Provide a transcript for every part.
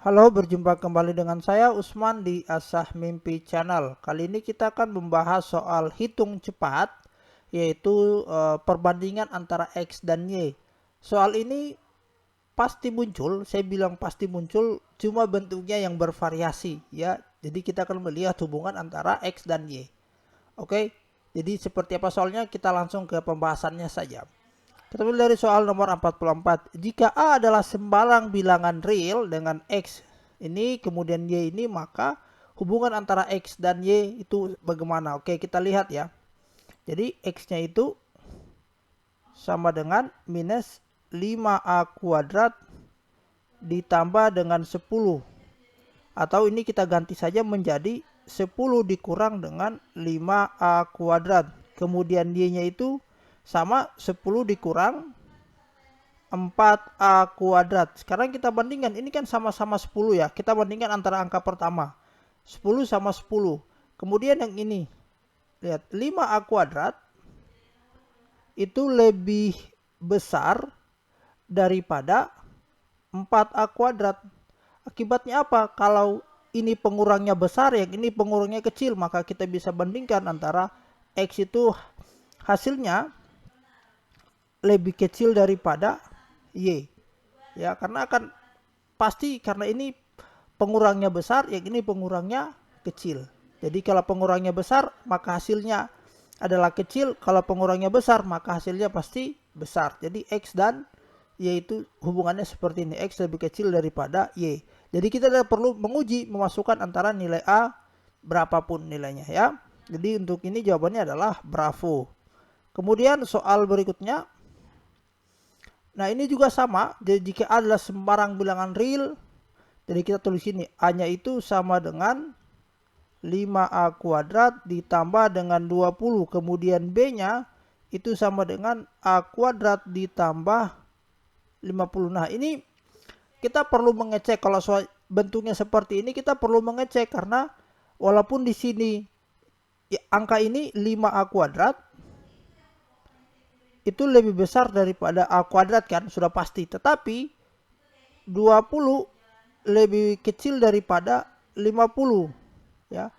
Halo, berjumpa kembali dengan saya Usman di Asah Mimpi Channel. Kali ini kita akan membahas soal hitung cepat, yaitu perbandingan antara X dan Y. Soal ini pasti muncul, saya bilang pasti muncul, cuma bentuknya yang bervariasi ya. Jadi kita akan melihat hubungan antara X dan Y. Oke, jadi seperti apa soalnya, kita langsung ke pembahasannya saja. Kita mulai dari soal nomor 44. Jika A adalah sembarang bilangan real dengan X ini kemudian Y ini, maka hubungan antara X dan Y itu bagaimana? Oke, kita lihat ya. Jadi X-nya itu sama dengan minus 5A kuadrat ditambah dengan 10. Atau ini kita ganti saja menjadi 10 dikurang dengan 5A kuadrat. Kemudian Y-nya itu sama 10 dikurang 4A kuadrat. Sekarang kita bandingkan, ini kan sama-sama 10 ya. Kita bandingkan antara angka pertama. 10 sama 10. Kemudian yang ini, lihat 5A kuadrat itu lebih besar daripada 4A kuadrat. Akibatnya apa? Kalau ini pengurangnya besar, yang ini pengurangnya kecil, maka kita bisa bandingkan antara X itu hasilnya lebih kecil daripada Y. Ya, karena akan pasti, karena ini pengurangnya besar, yang ini pengurangnya kecil. Jadi kalau pengurangnya besar, maka hasilnya adalah kecil. Kalau pengurangnya besar, maka hasilnya pasti besar. Jadi X dan Y itu hubungannya seperti ini. X lebih kecil daripada Y. Jadi kita tidak perlu menguji, memasukkan antara nilai A berapapun nilainya ya. Jadi untuk ini jawabannya adalah bravo. Kemudian soal berikutnya. Nah ini juga sama. Jadi jika A adalah sembarang bilangan real, jadi kita tulis ini, A-nya itu sama dengan 5A kuadrat ditambah dengan 20. Kemudian B-nya itu sama dengan A kuadrat ditambah 50. Nah ini kita perlu mengecek, kalau soal bentuknya seperti ini kita perlu mengecek, karena walaupun di sini ya, angka ini 5A kuadrat itu lebih besar daripada A kuadrat kan, sudah pasti. Tetapi 20 lebih kecil daripada 50 ya.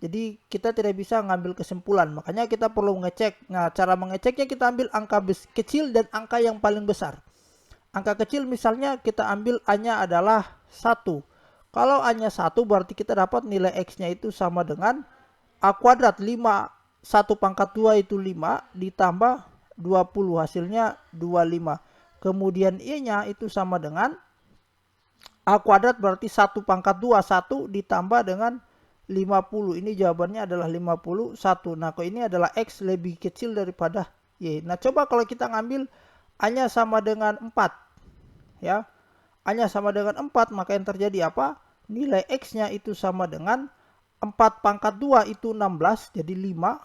Jadi kita tidak bisa ngambil kesimpulan, makanya kita perlu mengecek. Nah, cara mengeceknya kita ambil angka kecil dan angka yang paling besar. Angka kecil misalnya kita ambil A-nya adalah 1. Kalau A-nya 1 berarti kita dapat nilai X-nya itu sama dengan A kuadrat 5. 1 pangkat 2 itu 5 ditambah 20, hasilnya 25. Kemudian Y-nya itu sama dengan A kuadrat berarti 1 pangkat 2, 1 ditambah dengan 50. Ini jawabannya adalah 51. Nah, kok ini adalah X lebih kecil daripada Y. Nah, coba kalau kita ngambil A-nya sama dengan 4. Ya. A-nya sama dengan 4, maka yang terjadi apa? Nilai X-nya itu sama dengan 4 pangkat 2 itu 16, jadi 5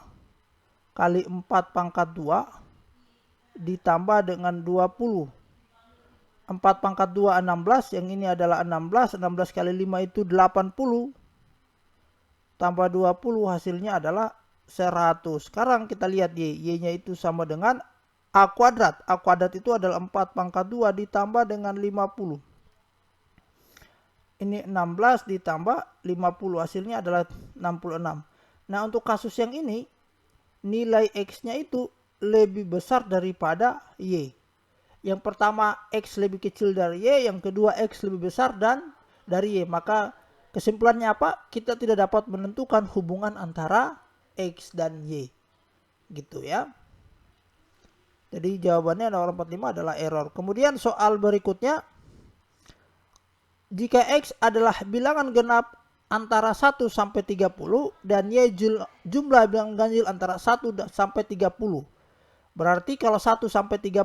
kali 4 pangkat 2 ditambah dengan 20. 4 pangkat 2 16, yang ini adalah 16. 16 kali 5 itu 80. Tambah 20 hasilnya adalah 100. Sekarang kita lihat Y. Y-nya itu sama dengan A kuadrat. A kuadrat itu adalah 4 pangkat 2 ditambah dengan 50. Ini 16 ditambah 50, hasilnya adalah 66. Nah, untuk kasus yang ini, nilai X-nya itu lebih besar daripada Y. Yang pertama X lebih kecil dari Y, yang kedua X lebih besar dan dari Y. Maka kesimpulannya apa? Kita tidak dapat menentukan hubungan antara X dan Y. Gitu ya. Jadi jawabannya nomor 45 adalah error. Kemudian soal berikutnya. Jika X adalah bilangan genap antara 1 sampai 30 dan Y jumlah bilangan ganjil antara 1 sampai 30. Berarti kalau 1 sampai 30,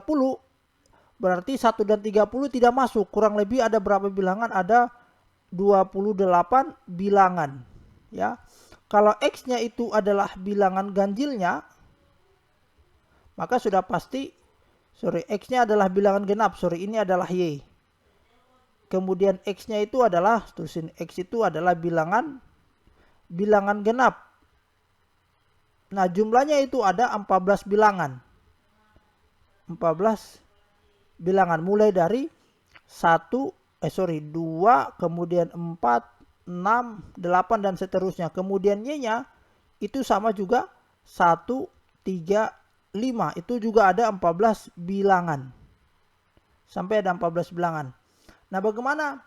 berarti 1 dan 30 tidak masuk. Kurang lebih ada berapa bilangan? Ada 28 bilangan. Ya. Kalau X-nya itu adalah bilangan ganjilnya, maka sudah pasti, X-nya adalah bilangan genap, ini adalah Y. Kemudian X-nya itu adalah, tulisin X itu adalah bilangan genap. Nah, jumlahnya itu ada 14 bilangan. 14 bilangan mulai dari 1 2, kemudian 4, 6, 8 dan seterusnya. Kemudian Y-nya itu sama juga 1, 3, 5. Itu juga ada 14 bilangan. Sampai ada 14 bilangan. Nah, bagaimana?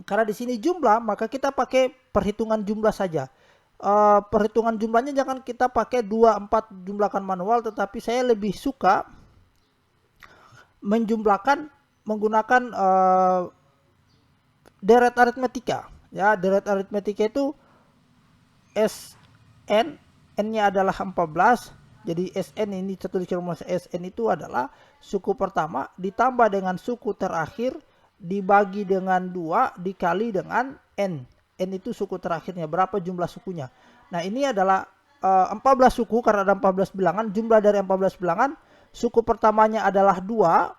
Karena di sini jumlah, maka kita pakai perhitungan jumlah saja. Perhitungan jumlahnya jangan kita pakai 2, 4 jumlahkan manual, tetapi saya lebih suka menjumlahkan menggunakan deret aritmetika. Ya, deret aritmetika itu SN, N-nya adalah 14. Jadi SN ini satu rumus SN itu adalah suku pertama ditambah dengan suku terakhir dibagi dengan 2 dikali dengan N. N itu suku terakhirnya, berapa jumlah sukunya. Nah, ini adalah 14 suku karena ada 14 bilangan. Jumlah dari 14 bilangan, suku pertamanya adalah 2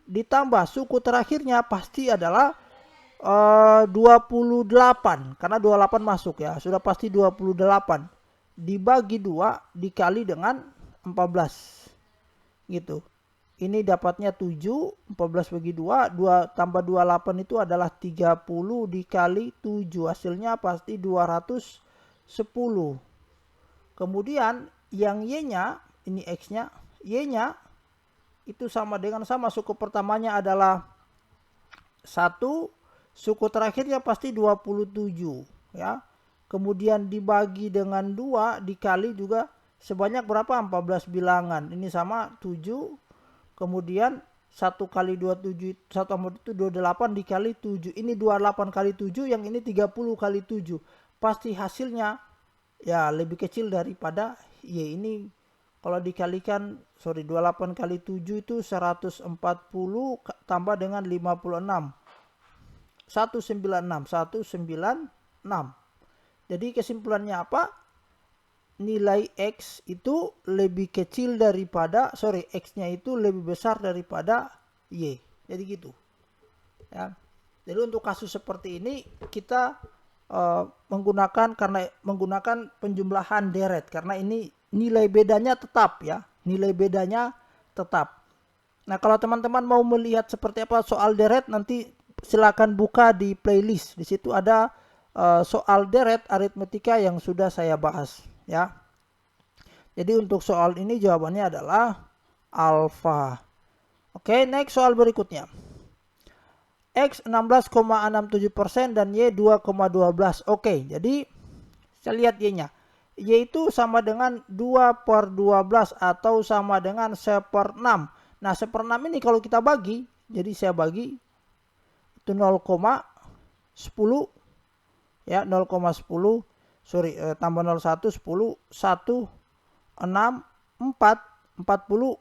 ditambah suku terakhirnya pasti adalah 28 karena 28 masuk ya, sudah pasti 28 dibagi 2 dikali dengan 14 gitu. Ini dapatnya 7, 14 bagi 2, 2 tambah 28 itu adalah 30 dikali 7, hasilnya pasti 210. Kemudian yang Y-nya, ini X-nya, Y-nya itu sama dengan suku pertamanya adalah 1, suku terakhirnya pasti 27 ya. Kemudian dibagi dengan 2 dikali juga sebanyak berapa? 14 bilangan. Ini sama 7. Kemudian 1 kali 27 1 itu 28 dikali 7. Ini 28 kali 7, yang ini 30 kali 7. Pasti hasilnya ya lebih kecil daripada Y. Ini kalau dikalikan 28 kali 7 itu 140 tambah dengan 56. 196. Jadi kesimpulannya apa? Nilai X itu lebih kecil daripada, X-nya itu lebih besar daripada Y. Jadi gitu. Ya. Jadi untuk kasus seperti ini kita menggunakan penjumlahan deret karena ini nilai bedanya tetap ya. Nilai bedanya tetap. Nah, kalau teman-teman mau melihat seperti apa soal deret, nanti silakan buka di playlist. Di situ ada soal deret aritmetika yang sudah saya bahas ya. Jadi untuk soal ini jawabannya adalah alfa. Oke, next soal berikutnya. X 16,67% dan Y 2,12. Oke, jadi saya lihat Y-nya. Y itu sama dengan 2/12 atau sama dengan 1/6. Nah, 1/6 ini kalau kita bagi, jadi saya bagi itu 0,10 ya, 0,10 tambah 0,1 10 1 6 4 46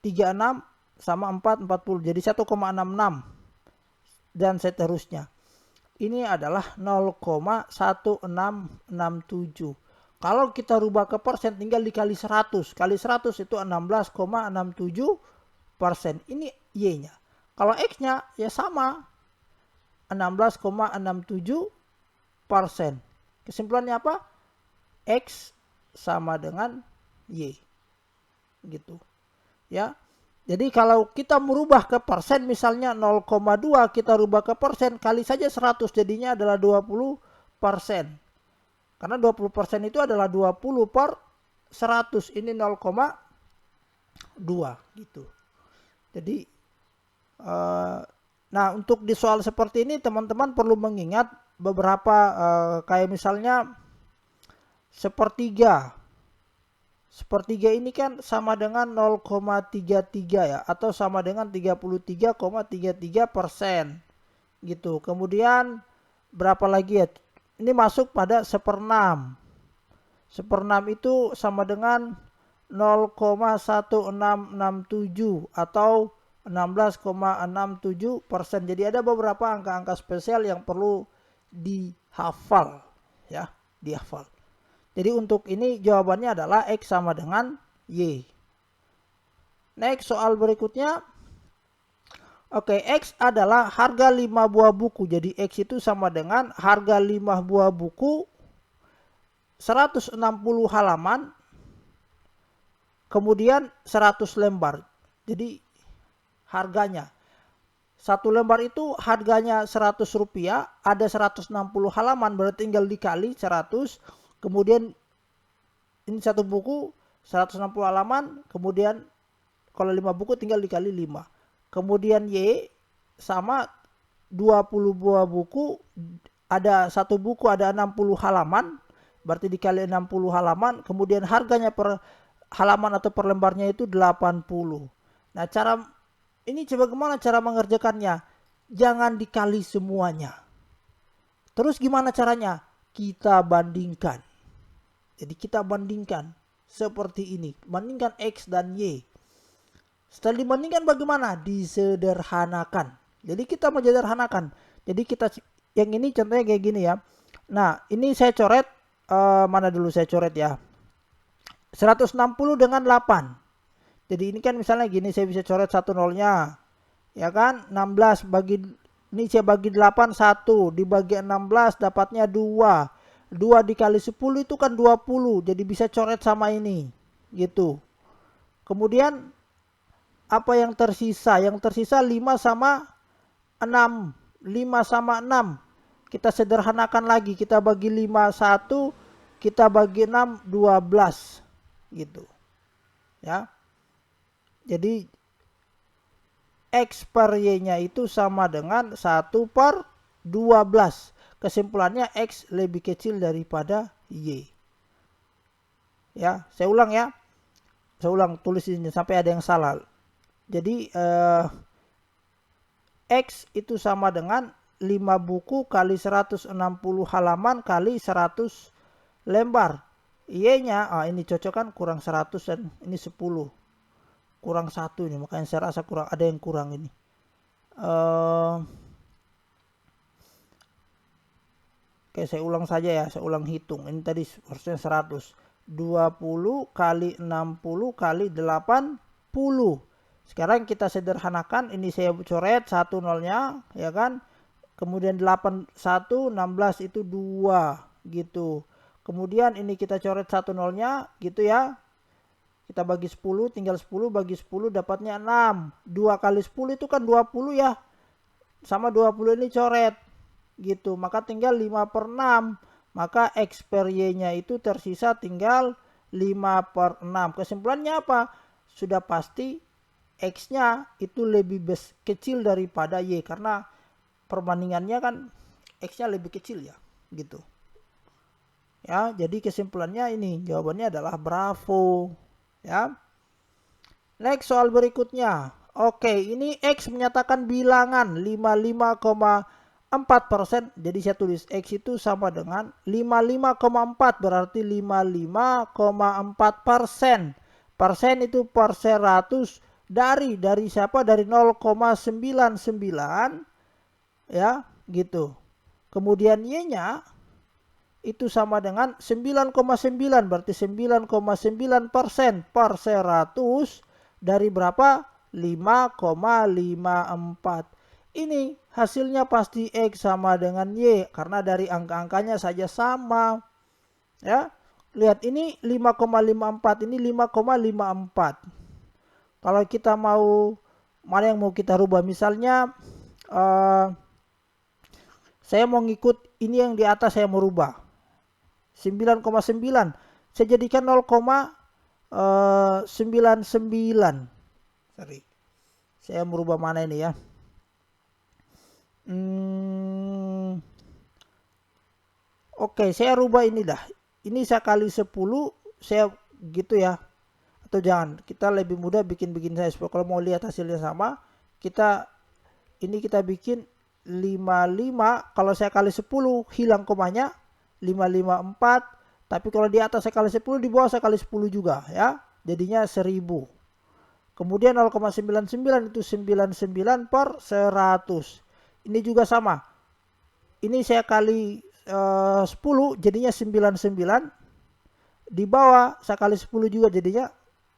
36 sama 4 40, jadi 1,66 dan seterusnya. Ini adalah 0,1667. Kalau kita rubah ke persen tinggal dikali 100. Kali 100 itu 16,67%. Ini Y-nya. Kalau X-nya ya sama 16,67%. Kesimpulannya apa? X sama dengan Y. Gitu. Ya. Jadi kalau kita merubah ke persen, misalnya 0,2 kita rubah ke persen, kali saja 100 jadinya adalah 20%. Karena 20% itu adalah 20/100. Ini 0,2 gitu. Jadi nah, untuk di soal seperti ini teman-teman perlu mengingat beberapa kayak misalnya sepertiga. Sepertiga ini kan sama dengan 0,33 ya, atau sama dengan 33,33% gitu. Kemudian berapa lagi ya? Ini masuk pada 1/6. 1/6 itu sama dengan 0,1667 atau 16,67%. Jadi ada beberapa angka-angka spesial yang perlu dihafal ya, dihafal. Jadi untuk ini jawabannya adalah X sama dengan Y. Next soal berikutnya. Oke, X adalah harga 5 buah buku. Jadi X itu sama dengan harga 5 buah buku 160 halaman. Kemudian 100 lembar. Jadi harganya. Satu lembar itu harganya Rp100, ada 160 halaman, berarti tinggal dikali 100. Kemudian ini satu buku 160 halaman, kemudian kalau 5 buku tinggal dikali 5. Kemudian Y sama 20 buah buku, ada satu buku ada 60 halaman, berarti dikali 60 halaman, kemudian harganya per halaman atau per lembarnya itu 80. Nah, ini coba gimana cara mengerjakannya? Jangan dikali semuanya. Terus gimana caranya? Kita bandingkan. Jadi kita bandingkan seperti ini. Bandingkan X dan Y. Setelah dibandingkan bagaimana? Disederhanakan. Jadi kita menyederhanakan. Jadi kita yang ini contohnya kayak gini ya. Nah, ini saya coret. Mana dulu saya coret ya. 160 dengan 8. Jadi ini kan misalnya gini, saya bisa coret 1 nolnya. Ya kan? 16 bagi ini saya bagi 8 1, dibagi 16 dapatnya 2. 2 dikali 10 itu kan 20. Jadi bisa coret sama ini. Gitu. Kemudian apa yang tersisa? Yang tersisa 5 sama 6. 5 sama 6. Kita sederhanakan lagi. Kita bagi 5 1, kita bagi 6 12. Gitu. Ya. Jadi X per Y-nya itu sama dengan 1 per 12. Kesimpulannya X lebih kecil daripada Y. Ya, saya ulang ya. Saya ulang, tulis ini sampai ada yang salah. Jadi X itu sama dengan 5 buku kali 160 halaman kali 100 lembar. Y-nya, ini cocok kan, kurang 100 dan ini 10. Kurang 1 ini, makanya saya rasa kurang, ada yang kurang ini. Oke, saya ulang saja ya, saya ulang hitung. Ini tadi harusnya 100. 20 kali 60 kali 80. Sekarang kita sederhanakan, ini saya coret 1 nolnya, ya kan. Kemudian 8 1, 16 itu 2 gitu. Kemudian ini kita coret 1 nolnya gitu ya. Kita bagi 10, tinggal 10 bagi 10 dapatnya 6. 2 kali 10 itu kan 20 ya. Sama 20 ini coret. Gitu. Maka tinggal 5 per 6. Maka X per Y-nya itu tersisa tinggal 5 per 6. Kesimpulannya apa? Sudah pasti X-nya itu lebih kecil daripada Y. Karena perbandingannya kan X-nya lebih kecil ya. Gitu. Ya, jadi kesimpulannya ini. Jawabannya adalah bravo. Ya. Next soal berikutnya. Oke, ini X menyatakan bilangan 55,4%. Jadi saya tulis X itu sama dengan 55,4 berarti 55,4%. Persen itu per 100 dari siapa? Dari 0,99 ya, gitu. Kemudian Y-nya itu sama dengan 9,9 berarti 9,9% per 100 dari berapa? 5,54. Ini hasilnya pasti X sama dengan Y karena dari angka-angkanya saja sama. Ya. Lihat ini 5,54, ini 5,54. Kalau kita mau, mana yang mau kita rubah? Misalnya saya mau ngikut ini yang di atas, saya mau rubah 9,9, saya jadikan 0,99. Sorry, saya merubah mana ini ya. Oke, saya rubah ini dah. Ini saya kali 10, saya gitu ya. Atau jangan, kita lebih mudah bikin saya. Kalau mau lihat hasilnya sama, kita bikin 55. Kalau saya kali 10 hilang komanya, 554. Tapi kalau di atas saya kali 10, di bawah saya kali 10 juga ya. Jadinya 1000. Kemudian 0,99 itu 99 per 100. Ini juga sama. Ini saya kali 10 jadinya 99. Di bawah saya kali 10 juga jadinya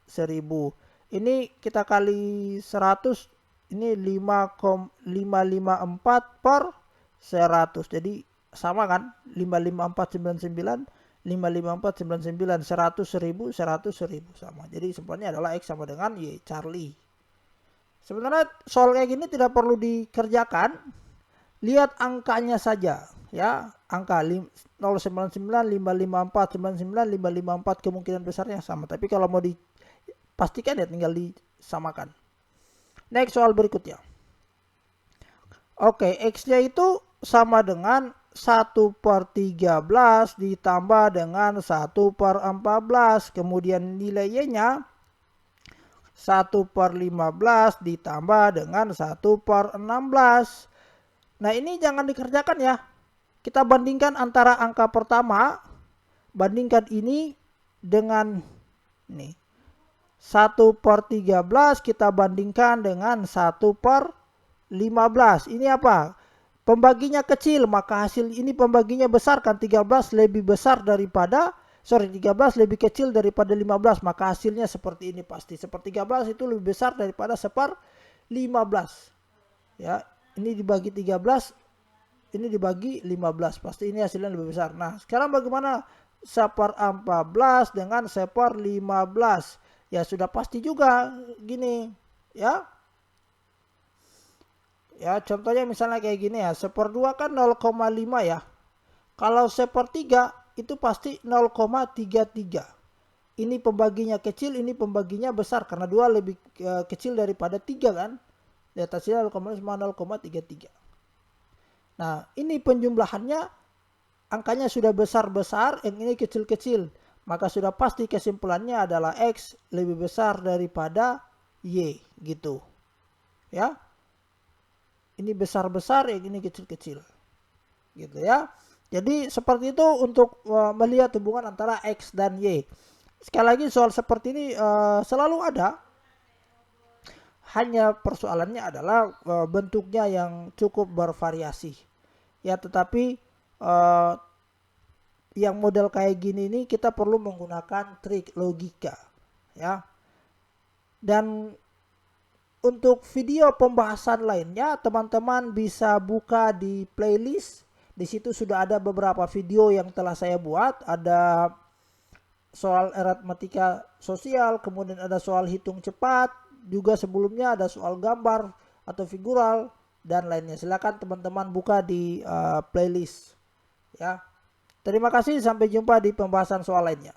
1000. Ini kita kali 100. Ini 5,554 per 100. Jadi sama kan? 55499, 55499, 100 1000, 100 1000 sama. Jadi sebenarnya adalah X sama dengan Y, Charlie. Sebenarnya soal kayak gini tidak perlu dikerjakan, lihat angkanya saja ya, angka 099, 554, 99, 554 kemungkinan besarnya sama. Tapi kalau mau dipastikan ya tinggal disamakan. Next soal berikutnya. Oke, X-nya itu sama dengan 1/13 ditambah dengan 1/14. Kemudian nilai Y-nya 1/15 ditambah dengan 1/16. Nah ini jangan dikerjakan ya. Kita bandingkan antara angka pertama, bandingkan ini dengan ini 1/13 kita bandingkan dengan 1/15. Ini apa? Pembaginya kecil, maka hasil ini pembaginya besar kan, 13 lebih besar daripada 13 lebih kecil daripada 15, maka hasilnya seperti ini pasti. 1/13 itu lebih besar daripada 1/15. Ya, ini dibagi 13, ini dibagi 15, pasti ini hasilnya lebih besar. Nah, sekarang bagaimana 1/14 dengan 1/15? Ya sudah pasti juga gini, ya. Ya, contohnya misalnya kayak gini ya, 1/2 kan 0,5 ya. Kalau 1/3 itu pasti 0,33. Ini pembaginya kecil, ini pembaginya besar karena 2 lebih kecil daripada 3 kan. Di atasnya 0,33. Nah, ini penjumlahannya angkanya sudah besar-besar, yang ini kecil-kecil. Maka sudah pasti kesimpulannya adalah X lebih besar daripada Y gitu. Ya. Ini besar-besar, yang ini kecil-kecil. Gitu ya. Jadi seperti itu untuk melihat hubungan antara X dan Y. Sekali lagi soal seperti ini selalu ada. Hanya persoalannya adalah bentuknya yang cukup bervariasi. Ya, tetapi yang model kayak gini ini kita perlu menggunakan trik logika. Ya. Dan untuk video pembahasan lainnya, teman-teman bisa buka di playlist. Di situ sudah ada beberapa video yang telah saya buat. Ada soal aritmatika sosial, kemudian ada soal hitung cepat, juga sebelumnya ada soal gambar atau figural dan lainnya. Silakan teman-teman buka di playlist. Ya. Terima kasih, sampai jumpa di pembahasan soal lainnya.